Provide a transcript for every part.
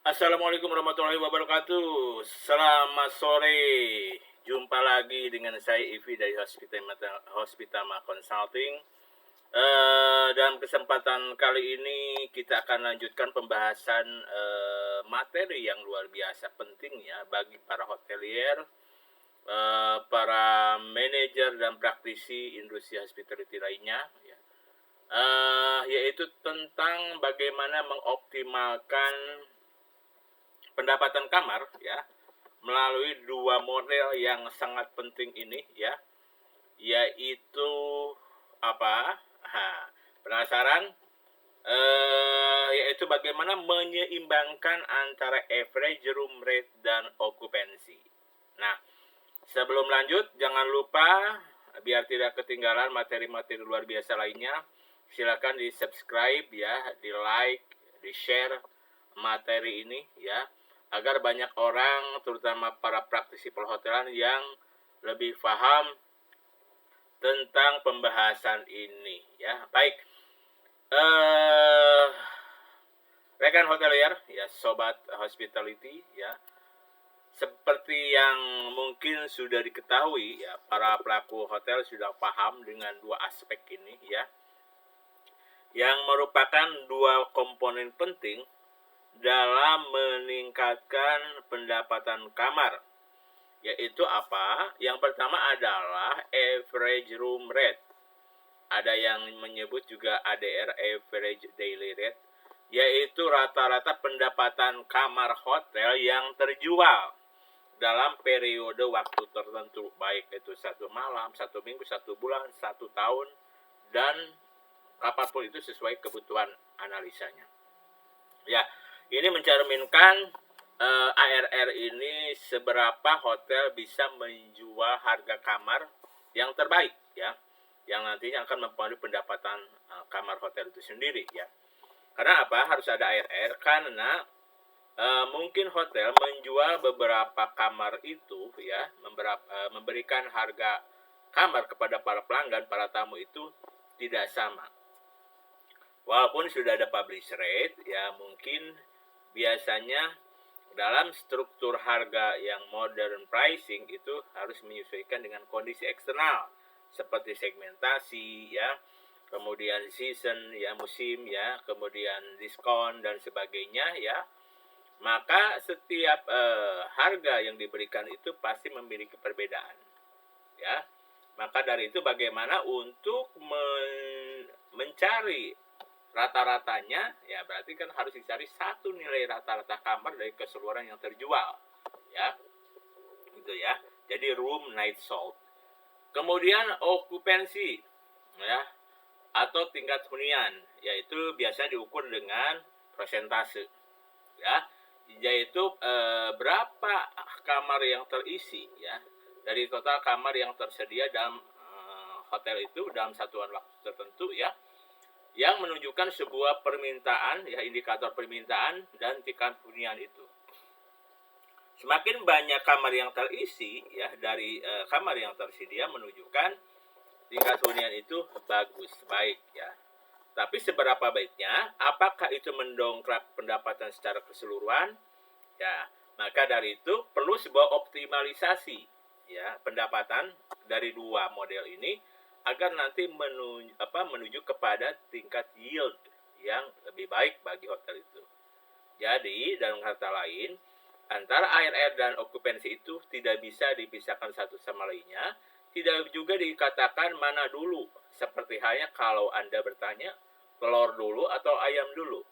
Assalamualaikum warahmatullahi wabarakatuh. Selamat sore. Jumpa lagi dengan saya Ivi dari Hospitama Consulting. Dalam kesempatan kali ini kita akan lanjutkan pembahasan materi yang luar biasa penting ya bagi para hotelier, para manajer dan praktisi industri hospitality lainnya ya. Yaitu tentang bagaimana mengoptimalkan pendapatan kamar ya melalui dua model yang sangat penting ini ya, yaitu apa? Penasaran? Yaitu bagaimana menyeimbangkan antara average room rate dan occupancy. Nah, sebelum lanjut jangan lupa biar tidak ketinggalan materi-materi luar biasa lainnya, silakan di subscribe ya, di like, di share materi ini ya, agar banyak orang terutama para praktisi perhotelan yang lebih paham tentang pembahasan ini ya. Baik, rekan hotelier ya, sobat hospitality ya, seperti yang mungkin sudah diketahui ya, para pelaku hotel sudah paham dengan dua aspek ini ya, yang merupakan dua komponen penting dalam meningkatkan pendapatan kamar. Yaitu apa? Yang pertama adalah average room rate. Ada yang menyebut juga ADR, average daily rate, yaitu rata-rata pendapatan kamar hotel yang terjual dalam periode waktu tertentu, baik itu 1 malam, 1 minggu, 1 bulan, 1 tahun, dan kapanpun itu sesuai kebutuhan analisanya. Ya, ini mencerminkan ARR ini seberapa hotel bisa menjual harga kamar yang terbaik ya, yang nantinya akan mempengaruhi pendapatan kamar hotel itu sendiri ya. Karena apa? Harus ada ARR karena mungkin hotel menjual beberapa kamar itu ya, memberikan harga kamar kepada para pelanggan, para tamu itu tidak sama. Walaupun sudah ada publish rate ya, mungkin biasanya dalam struktur harga yang modern pricing itu harus menyesuaikan dengan kondisi eksternal seperti segmentasi ya, kemudian season ya, musim ya, kemudian diskon dan sebagainya ya. Maka setiap harga yang diberikan itu pasti memiliki perbedaan ya. Maka dari itu bagaimana untuk mencari rata-ratanya ya, berarti kan harus dicari satu nilai rata-rata kamar dari keseluruhan yang terjual ya, gitu ya. Jadi room night sold. Kemudian okupansi ya, atau tingkat hunian, yaitu biasa diukur dengan persentase ya, yaitu berapa kamar yang terisi ya dari total kamar yang tersedia dalam hotel itu dalam satuan waktu tertentu ya, yang menunjukkan sebuah permintaan ya, indikator permintaan dan tingkat hunian itu. Semakin banyak kamar yang terisi ya dari kamar yang tersedia menunjukkan tingkat hunian itu bagus, baik ya. Tapi seberapa baiknya? Apakah itu mendongkrak pendapatan secara keseluruhan? Ya, maka dari itu perlu sebuah optimalisasi ya pendapatan dari dua model ini agar nanti menuju kepada tingkat yield yang lebih baik bagi hotel itu. Jadi, dalam kata lain, antara ARR dan okupansi itu tidak bisa dipisahkan satu sama lainnya, tidak juga dikatakan mana dulu, seperti halnya kalau Anda bertanya, telur dulu atau ayam dulu.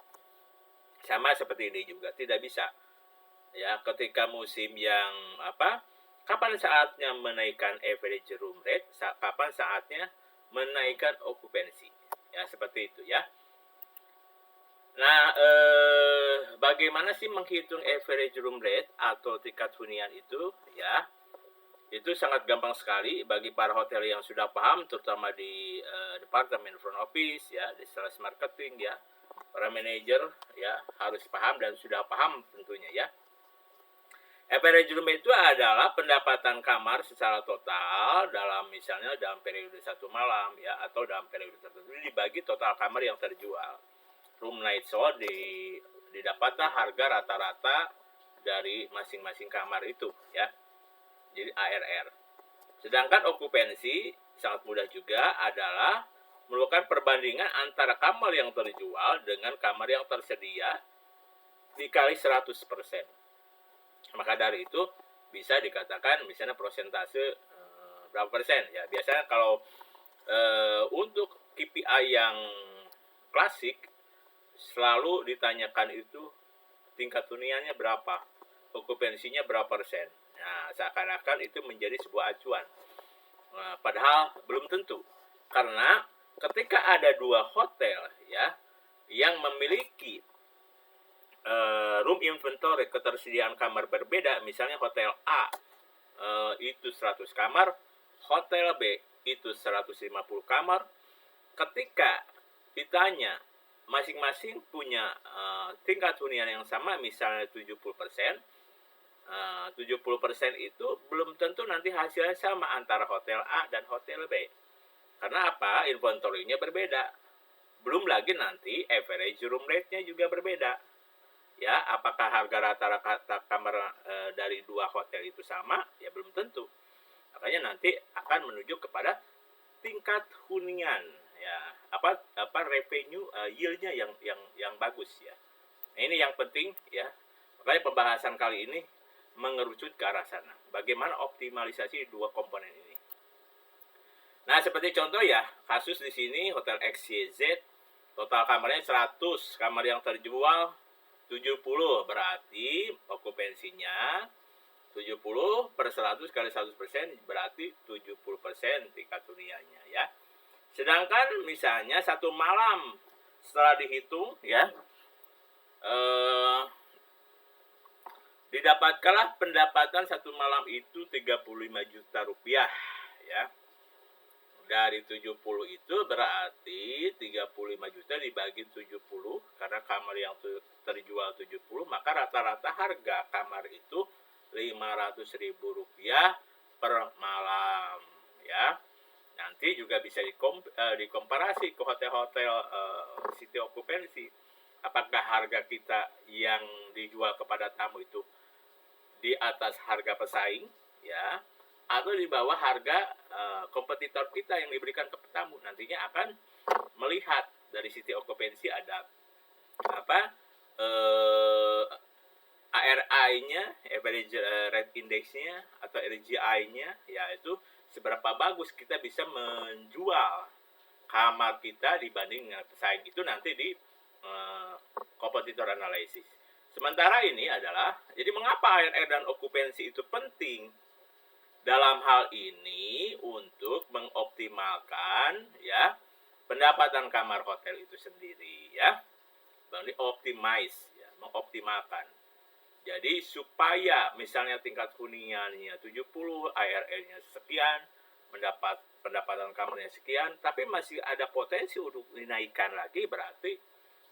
Sama seperti ini juga, tidak bisa. Ya, ketika musim yang kapan saatnya menaikkan average room rate, kapan saatnya menaikkan okupansi. Ya, seperti itu ya. Nah, bagaimana sih menghitung average room rate atau tingkat hunian itu ya? Itu sangat gampang sekali bagi para hotel yang sudah paham, terutama di departemen front office ya, di sales marketing ya, para manajer ya harus paham dan sudah paham tentunya ya. Average room itu adalah pendapatan kamar secara total dalam misalnya dalam periode 1 malam ya, atau dalam periode tertentu dibagi total kamar yang terjual. room night sold didapatlah harga rata-rata dari masing-masing kamar itu ya. Jadi ARR. Sedangkan okupansi sangat mudah juga adalah melakukan perbandingan antara kamar yang terjual dengan kamar yang tersedia dikali 100%. Maka dari itu bisa dikatakan misalnya persentase berapa persen ya. Biasanya kalau untuk KPI yang klasik selalu ditanyakan itu tingkat huniannya berapa, okupansinya berapa persen. Nah, seakan-akan itu menjadi sebuah acuan. Nah, padahal belum tentu. Karena ketika ada dua hotel ya yang memiliki room inventory, ketersediaan kamar berbeda, misalnya hotel A itu 100 kamar, hotel B itu 150 kamar. Ketika ditanya masing-masing punya tingkat hunian yang sama, misalnya 70%, 70% itu belum tentu nanti hasilnya sama antara hotel A dan hotel B. Karena apa? Inventory-nya berbeda. Belum lagi nanti average room rate-nya juga berbeda. Ya, apakah harga rata-rata kamar dari dua hotel itu sama? Ya belum tentu. Makanya nanti akan menuju kepada tingkat hunian ya, apa revenue yield-nya yang bagus ya. Nah, ini yang penting ya. Makanya pembahasan kali ini mengerucut ke arah sana. Bagaimana optimalisasi dua komponen ini. Nah, seperti contoh ya, kasus di sini Hotel XYZ total kamarnya 100, kamar yang terjual 70, berarti okupansinya 70 per 100 kali 100% berarti 70% tingkat huniannya ya. Sedangkan misalnya satu malam setelah dihitung ya, didapatkanlah pendapatan satu malam itu 35 juta rupiah ya. Dari 70 itu berarti 35 juta dibagi 70 karena kamar yang terjual 70, maka rata-rata harga kamar itu 500.000 rupiah per malam ya. Nanti juga bisa dikomparasi ke hotel-hotel city occupancy. Apakah harga kita yang dijual kepada tamu itu di atas harga pesaing ya, atau di bawah harga kompetitor kita yang diberikan ke tamu. Nantinya akan melihat dari city occupancy ada apa ARI-nya, average rate index-nya atau RGI-nya, yaitu seberapa bagus kita bisa menjual kamar kita dibanding dengan pesaing. Itu nanti di kompetitor analisis. Sementara ini adalah, jadi mengapa ARR dan okupansi itu penting dalam hal ini untuk mengoptimalkan ya pendapatan kamar hotel itu sendiri ya. Optimize ya, mengoptimalkan. Jadi supaya misalnya tingkat huniannya 70, ARR-nya sekian, mendapat pendapatan kamarnya sekian, tapi masih ada potensi untuk dinaikkan lagi, berarti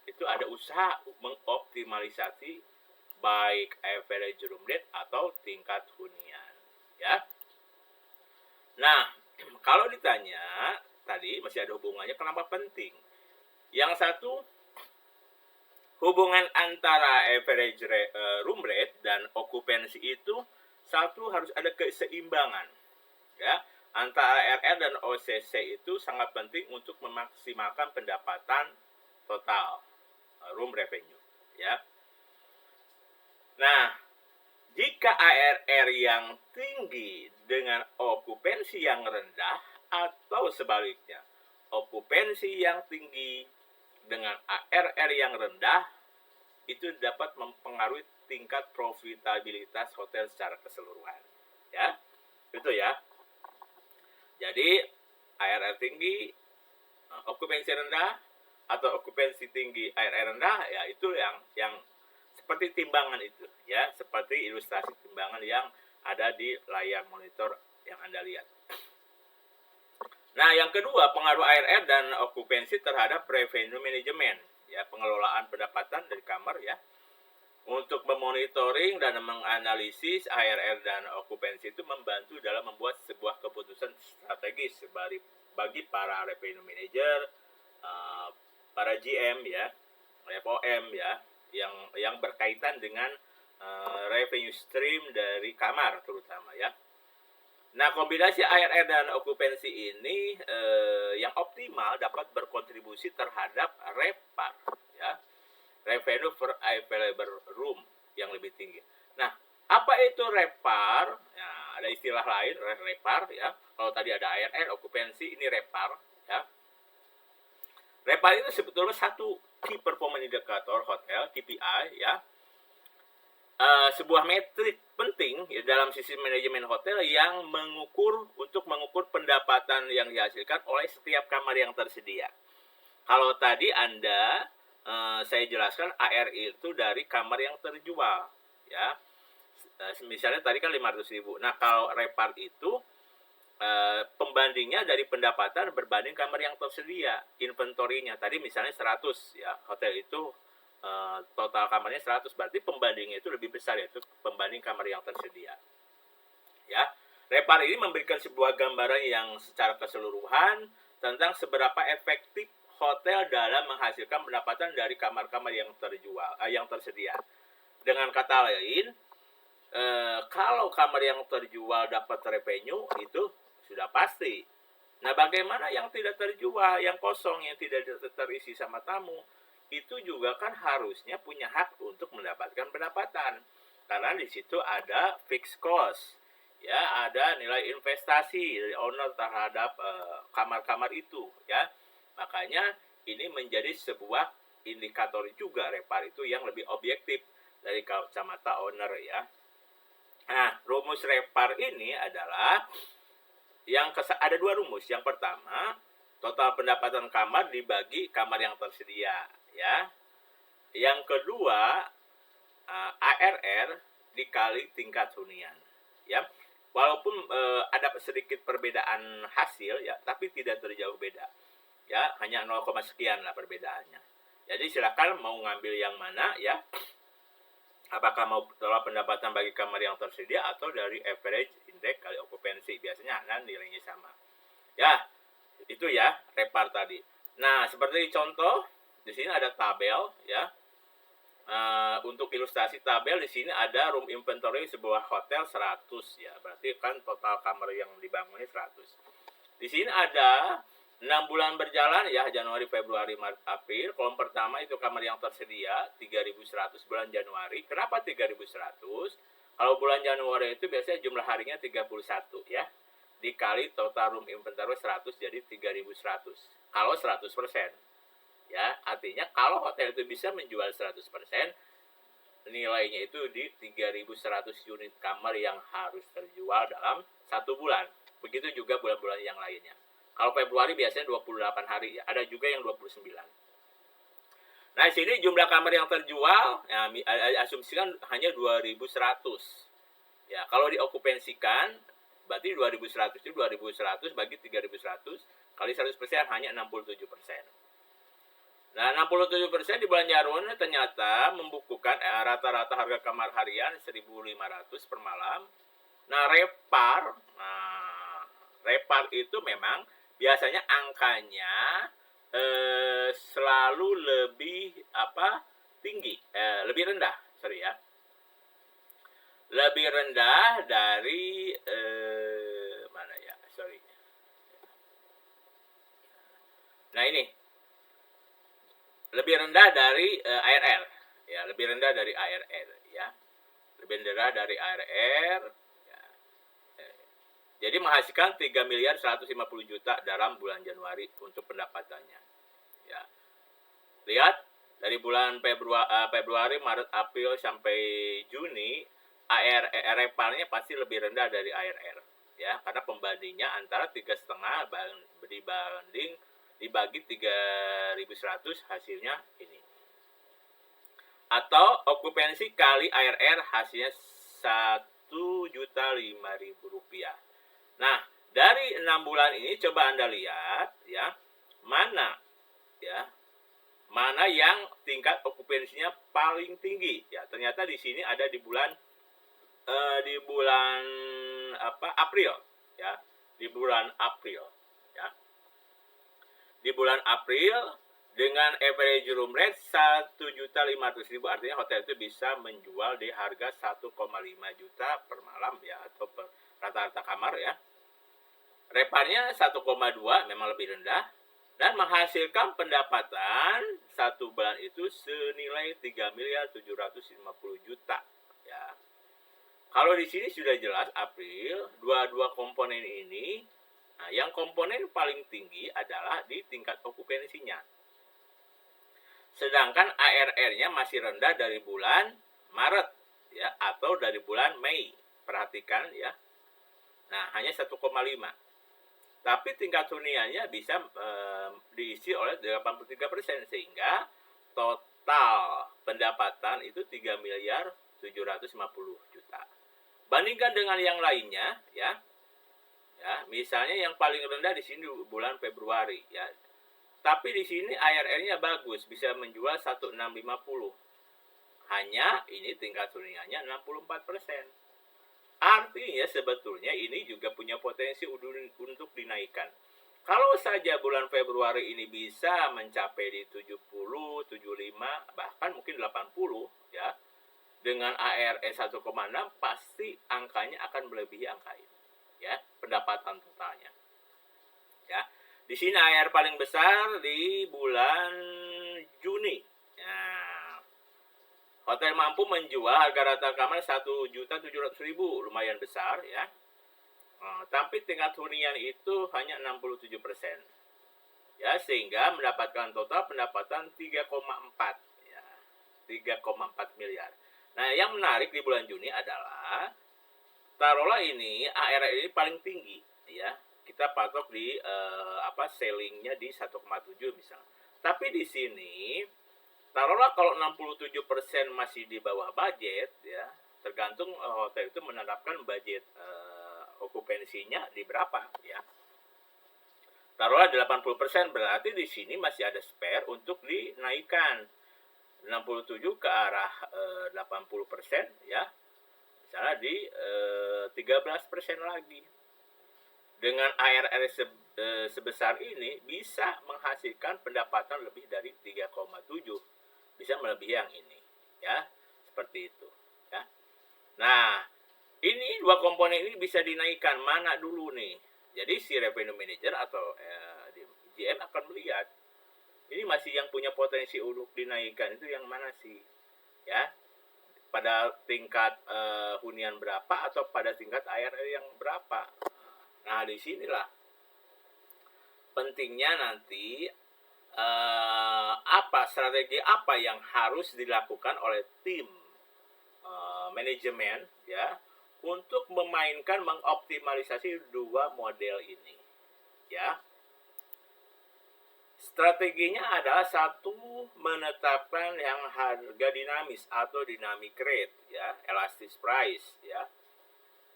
itu ada usaha mengoptimalisasi baik average room rate atau tingkat hunian ya. Nah, kalau ditanya tadi masih ada hubungannya, kenapa penting? Yang satu, hubungan antara average room rate dan okupansi itu satu harus ada keseimbangan ya. Antara ARR dan OCC itu sangat penting untuk memaksimalkan pendapatan total room revenue ya. Nah, jika ARR yang tinggi dengan okupansi yang rendah atau sebaliknya, okupansi yang tinggi dengan ARR yang rendah, itu dapat mempengaruhi tingkat profitabilitas hotel secara keseluruhan ya. Itu ya. Jadi ARR tinggi, okupansi rendah, atau okupansi tinggi ARR rendah, ya itu yang seperti timbangan itu ya, seperti ilustrasi timbangan yang ada di layar monitor yang Anda lihat. Nah, yang kedua, pengaruh ARR dan okupansi terhadap revenue management ya, pengelolaan pendapatan dari kamar ya. Untuk memonitoring dan menganalisis ARR dan okupansi itu membantu dalam membuat sebuah keputusan strategis bagi para revenue manager, para GM ya, FOM ya, yang berkaitan dengan revenue stream dari kamar terutama ya. Nah, kombinasi ARR dan okupansi ini yang optimal dapat berkontribusi terhadap RevPAR ya, revenue per available room yang lebih tinggi. Nah, apa itu RevPAR? Nah, ada istilah lain RevPAR ya. Kalau tadi ada ARR, okupansi, ini RevPAR ya. RevPAR itu sebetulnya satu key performance indicator hotel KPI ya. Sebuah metrik penting ya, dalam sisi manajemen hotel yang untuk mengukur pendapatan yang dihasilkan oleh setiap kamar yang tersedia. Kalau tadi saya jelaskan AR itu dari kamar yang terjual ya. Misalnya tadi kan 500.000. Nah, kalau RevPAR itu pembandingnya dari pendapatan berbanding kamar yang tersedia, inventorinya. Tadi misalnya 100 ya, hotel itu total kamarnya 100, berarti pembandingnya itu lebih besar, yaitu pembanding kamar yang tersedia. Ya, RevPAR ini memberikan sebuah gambaran yang secara keseluruhan tentang seberapa efektif hotel dalam menghasilkan pendapatan dari kamar-kamar yang tersedia. Dengan kata lain, kalau kamar yang terjual dapat revenue itu sudah pasti. Nah, bagaimana yang tidak terjual, yang kosong, yang tidak terisi sama tamu? Itu juga kan harusnya punya hak untuk mendapatkan pendapatan. Karena di situ ada fixed cost. Ya, ada nilai investasi dari owner terhadap kamar-kamar itu, ya. Makanya ini menjadi sebuah indikator juga RevPAR itu yang lebih objektif dari kacamata owner ya. Nah, rumus RevPAR ini adalah ada dua rumus. Yang pertama, total pendapatan kamar dibagi kamar yang tersedia, ya. Yang kedua, ARR dikali tingkat hunian, ya. Walaupun ada sedikit perbedaan hasil, ya, tapi tidak terjauh beda, ya. Hanya 0, sekian lah perbedaannya. Jadi silakan mau ngambil yang mana, ya. Apakah mau total pendapatan bagi kamar yang tersedia atau dari average index kali okupansi, biasanya nilainya sama. Ya, itu ya RevPAR tadi. Nah, seperti contoh di sini ada tabel ya. Untuk ilustrasi tabel di sini ada room inventory sebuah hotel 100 ya. Berarti kan total kamar yang dibangunnya 100. Di sini ada 6 bulan berjalan ya, Januari, Februari, Maret, April. Kolom pertama itu kamar yang tersedia 3.100 bulan Januari. Kenapa 3.100? Kalau bulan Januari itu biasanya jumlah harinya 31 ya. Dikali total room inventory 100 jadi 3.100. Kalau 100%. Ya, artinya kalau hotel itu bisa menjual 100%, nilainya itu di 3.100 unit kamar yang harus terjual dalam 1 bulan. Begitu juga bulan-bulan yang lainnya. Kalau Februari biasanya 28 hari, ya. Ada juga yang 29. Nah, di sini jumlah kamar yang terjual, ya, asumsikan hanya 2.100. Ya, kalau diokupansikan, berarti 2.100 itu 2.100 bagi 3.100 kali 100% hanya 67%. Nah, 67% di bulan Januari ternyata membukukan rata-rata harga kamar harian 1.500 per malam. Nah, RevPAR itu memang biasanya angkanya selalu lebih tinggi, lebih rendah, lebih rendah dari Nah, ini lebih rendah dari ARR, ya, lebih rendah dari ARR, ya, lebih rendah dari ARR. Jadi menghasilkan 3.150 juta dalam bulan Januari untuk pendapatannya. Ya. Lihat dari bulan Februari, Maret, April sampai Juni, RevPAR-nya pasti lebih rendah dari ARR. Ya, karena pembandingnya antara 3,5 dibagi 3.100 hasilnya ini. Atau okupansi kali ARR hasilnya 1.005.000 rupiah. Nah, dari 6 bulan ini coba Anda lihat ya, mana yang tingkat okupansinya paling tinggi. Ya, ternyata di sini ada di bulan April ya. Di bulan April ya. Di bulan April Dengan average room rate 1.500.000, artinya hotel itu bisa menjual di harga 1,5 juta per malam ya, atau per rata-rata kamar ya. Reparnya 1,2 memang lebih rendah, dan menghasilkan pendapatan satu bulan itu senilai 3.750 juta ya. Kalau di sini sudah jelas April, dua komponen ini, nah yang komponen paling tinggi adalah di tingkat okupansinya. Sedangkan ARR-nya masih rendah dari bulan Maret ya, atau dari bulan Mei. Perhatikan ya. Nah, hanya 1,5. Tapi tingkat huniannya bisa diisi oleh 83%, sehingga total pendapatan itu 3.750 juta. Bandingkan dengan yang lainnya ya. Ya, misalnya yang paling rendah di sini bulan Februari ya. Tapi di sini ARR-nya bagus, bisa menjual 1.650. Hanya ini tingkat huniannya 64%. Artinya sebetulnya ini juga punya potensi untuk dinaikkan. Kalau saja bulan Februari ini bisa mencapai di 70, 75, bahkan mungkin 80 ya. Dengan ARR 1,6 pasti angkanya akan melebihi angka ini. Ya, pendapatan totalnya. Ya. Di sini ARR paling besar di bulan Juni. Nah, hotel mampu menjual harga rata kamar 1.700.000, lumayan besar ya. Tapi tingkat hunian itu hanya 67%. Ya, sehingga mendapatkan total pendapatan 3,4 ya. 3,4 miliar. Nah, yang menarik di bulan Juni adalah taruhlah ini ARR ini paling tinggi ya. Kita patok di sellingnya di 1,7 misalnya. Tapi di sini taruhlah kalau 67% masih di bawah budget ya, tergantung hotel itu menerapkan budget okupansinya di berapa ya. Taruhlah 80%, berarti di sini masih ada spare untuk dinaikkan 67 ke arah 80% ya. Misalnya di 13% lagi. Dengan ARR sebesar ini bisa menghasilkan pendapatan lebih dari 3,7, bisa melebihi yang ini ya, seperti itu ya. Nah, ini dua komponen ini bisa dinaikkan mana dulu nih. Jadi si revenue manager atau GM akan melihat ini masih yang punya potensi untuk dinaikkan itu yang mana sih ya, pada tingkat hunian berapa atau pada tingkat ARR yang berapa. Nah, disinilah pentingnya nanti strategi apa yang harus dilakukan oleh tim manajemen ya untuk mengoptimalisasi dua model ini ya. Strateginya adalah satu, menetapkan yang harga dinamis atau dynamic rate ya, elastic price ya.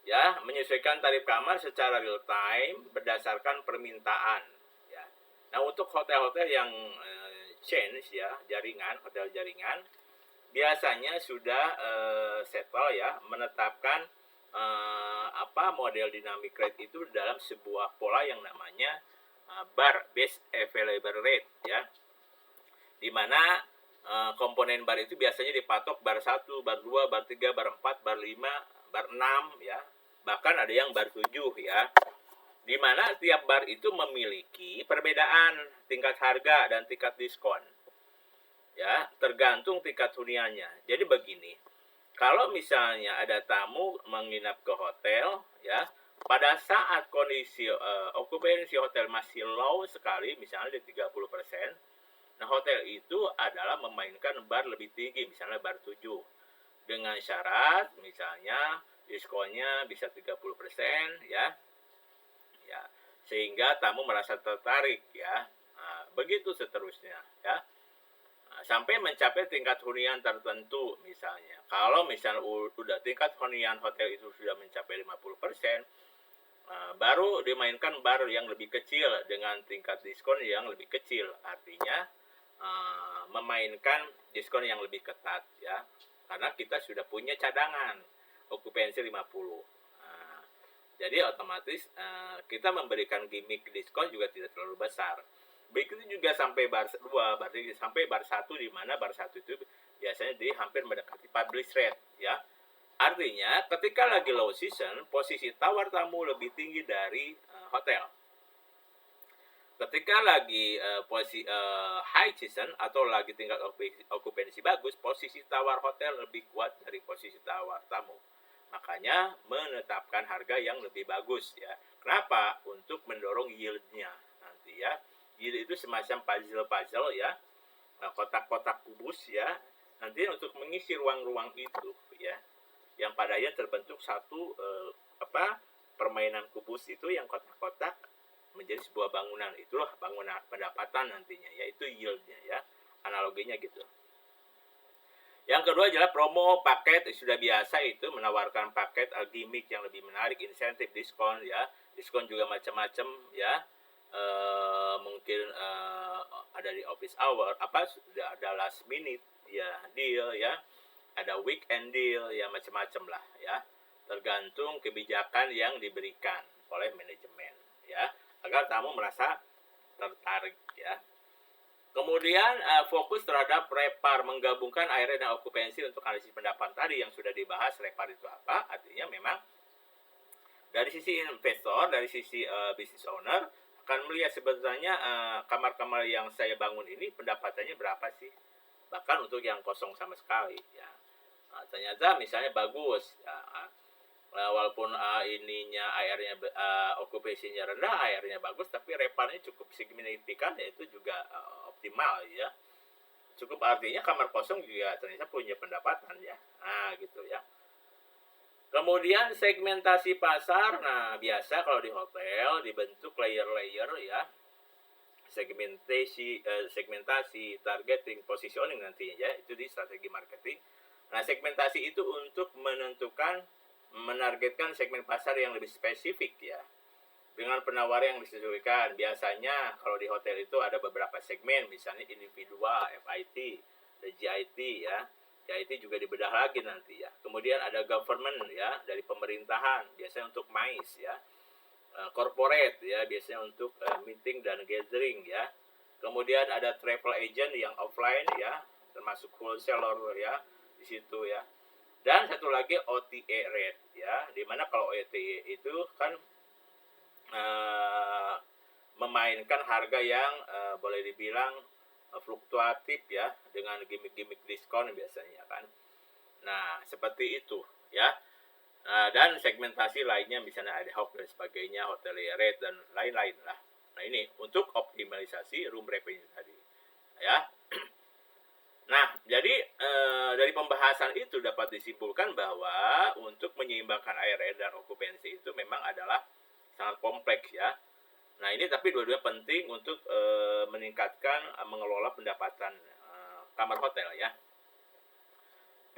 Ya, menyesuaikan tarif kamar secara real time berdasarkan permintaan ya. Nah, untuk hotel-hotel yang change ya, hotel jaringan biasanya sudah settle ya, menetapkan model dynamic rate itu dalam sebuah pola yang namanya bar base available rate ya. Di mana komponen bar itu biasanya dipatok bar 1, bar 2, bar 3, bar 4, bar 5, bar 6 ya. Bahkan ada yang bar 7 ya. Di mana tiap bar itu memiliki perbedaan tingkat harga dan tingkat diskon. Ya, tergantung tingkat huniannya. Jadi begini, kalau misalnya ada tamu menginap ke hotel ya, pada saat kondisi okupansi hotel masih low sekali, misalnya di 30%, nah hotel itu adalah memainkan bar lebih tinggi, misalnya bar 7. Dengan syarat misalnya diskonnya bisa 30% ya. Ya, sehingga tamu merasa tertarik ya. Nah, begitu seterusnya ya. Nah, sampai mencapai tingkat hunian tertentu misalnya. Kalau misalnya udah tingkat hunian hotel itu sudah mencapai 50%, baru dimainkan bar yang lebih kecil dengan tingkat diskon yang lebih kecil. Artinya memainkan diskon yang lebih ketat ya. Karena kita sudah punya cadangan okupansi 50. Jadi otomatis kita memberikan gimmick diskon juga tidak terlalu besar. Begitu juga sampai bar 2, berarti sampai bar 1, di mana bar 1 itu biasanya di hampir mendekati publish rate ya. Artinya ketika lagi low season, posisi tawar tamu lebih tinggi dari hotel. Ketika lagi high season atau lagi tingkat okupansi bagus, posisi tawar hotel lebih kuat dari posisi tawar tamu. Makanya menetapkan harga yang lebih bagus ya. Kenapa? Untuk mendorong yield-nya nanti ya. Yield itu semacam puzzle-puzzle ya, kotak-kotak kubus ya. Nanti untuk mengisi ruang-ruang itu ya, yang padanya terbentuk satu permainan kubus itu yang kotak-kotak menjadi sebuah bangunan. Itulah bangunan pendapatan nantinya, yaitu yieldnya ya, analoginya gitu. Yang kedua adalah promo paket. Sudah biasa itu menawarkan paket gimmick yang lebih menarik, insentif, diskon ya. Diskon juga macam-macam ya. Mungkin ada di office hour, ada last minute ya deal ya, ada weekend deal ya, macam-macam lah ya, tergantung kebijakan yang diberikan oleh manajemen ya, agar tamu merasa tertarik ya. Kemudian fokus terhadap repar, menggabungkan ARR dan okupansi untuk analisis pendapatan tadi yang sudah dibahas. Repar itu apa? Artinya memang dari sisi investor, dari sisi business owner akan melihat sebetulnya kamar-kamar yang saya bangun ini pendapatannya berapa sih? Bahkan untuk yang kosong sama sekali ya. Ternyata misalnya bagus ya, walaupun ininya AR-nya okupansinya rendah, AR-nya bagus, tapi reparnya cukup signifikan, yaitu juga optimal ya. Cukup artinya kamar kosong juga ternyata punya pendapatan ya. Nah, gitu ya. Kemudian segmentasi pasar. Nah, biasa kalau di hotel dibentuk layer-layer ya. Segmentasi, targeting, positioning nantinya ya, itu di strategi marketing. Nah, segmentasi itu untuk menargetkan segmen pasar yang lebih spesifik ya, dengan penawaran yang disesuaikan. Biasanya kalau di hotel itu ada beberapa segmen, misalnya individual, FIT, GIT ya. GIT juga dibedah lagi nanti ya. Kemudian ada government ya, dari pemerintahan, biasanya untuk MICE ya. Corporate ya, biasanya untuk meeting dan gathering ya. Kemudian ada travel agent yang offline ya, termasuk wholesaler ya di situ ya. Dan satu lagi OTA rate ya, dimana kalau OTA itu kan memainkan harga yang boleh dibilang fluktuatif ya, dengan gimmick-gimmick diskon biasanya kan. Nah, seperti itu ya. Dan segmentasi lainnya misalnya ad hoc dan sebagainya, hotelier rate dan lain-lain lah. Nah, ini untuk optimalisasi room revenue tadi ya. Nah, jadi dari pembahasan itu dapat disimpulkan bahwa untuk menyeimbangkan ARR dan okupansi itu memang adalah sangat kompleks ya. Nah, ini tapi dua-duanya penting untuk meningkatkan mengelola pendapatan kamar hotel ya.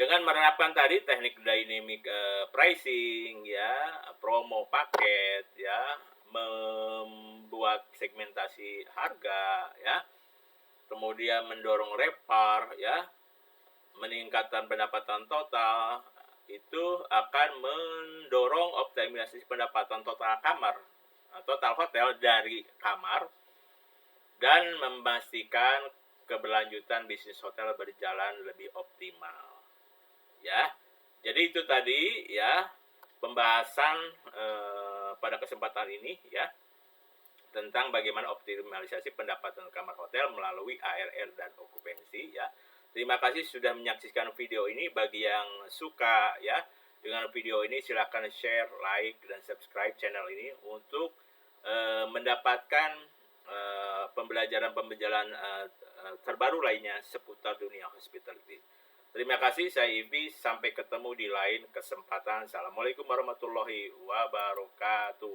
Dengan menerapkan tadi teknik dynamic pricing ya, promo paket ya, membuat segmentasi harga ya, kemudian mendorong repar ya, meningkatkan pendapatan total, itu akan mendorong optimalisasi pendapatan total kamar, total hotel dari kamar, dan memastikan keberlanjutan bisnis hotel berjalan lebih optimal ya. Jadi itu tadi ya pembahasan pada kesempatan ini ya, tentang bagaimana optimalisasi pendapatan kamar hotel melalui ARR dan okupansi ya. Terima kasih sudah menyaksikan video ini. Bagi yang suka ya dengan video ini, silakan share, like, dan subscribe channel ini untuk mendapatkan pembelajaran terbaru lainnya seputar dunia hospitality. Terima kasih, saya Ivi. Sampai ketemu di lain kesempatan. Assalamualaikum warahmatullahi wabarakatuh.